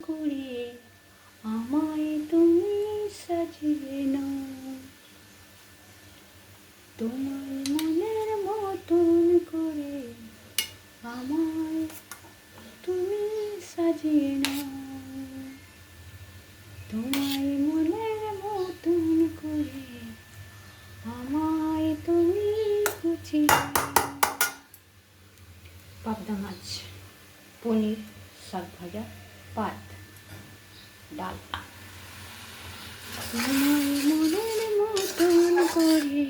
করে আমায় তুমি সাজিয়ে নাও, তোমার মনের মতন করে আমায় তুমি সাজিয়ে নাও, তোমায় মনের মতন করে আমায় তুমি গুছিয়ে নাও। পাবদা মাছ, পনির, শাক ভাজা, ভাত, ডাল। তোমায় মনের মতন করে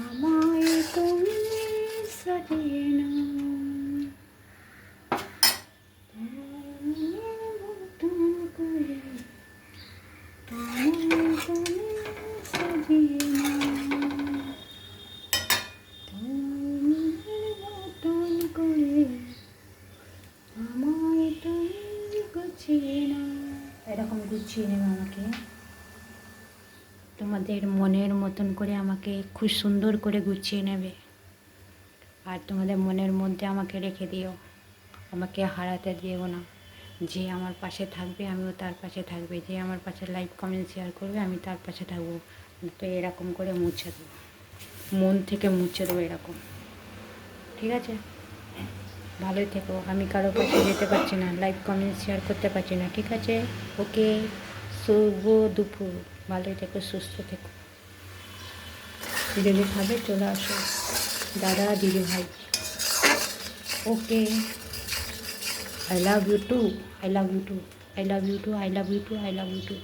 আমায় তুমি সাজিয়ে নাও, তোমায় মনের মতন করে আমায় তুমি সাজিয়ে নাও, তোমায় মনের মতন করে আমায় তুমি গুছিয়ে নাও। এরকম গুছিয়ে নেবে আমাকে, তোমাদের মনের মতন করে আমাকে খুব সুন্দর করে গুছিয়ে নেবে, আর তোমাদের মনের মধ্যে আমাকে রেখে দিও, আমাকে হারাতে দিও না। যে আমার পাশে থাকবে আমিও তার পাশে থাকবে, যে আমার পাশে লাইক কমেন্ট শেয়ার করবে আমি তার পাশে থাকবো। তো এরকম করে মুছে দেবো, মন থেকে মুছে দেবো এরকম, ঠিক আছে? ভালোই থেকো, আমি কারো কাছে যেতে পারছি না, লাইক কমেন্ট শেয়ার করতে পারছি না, ঠিক আছে? ওকে, শুভ দুপুর, ভালোই থেকো, সুস্থ থেকো। যদি খাবে চলে আসো, দাদা দিদি ভাই। ওকে, I love you too, I love you too, I love you too, I love you too, I love you too.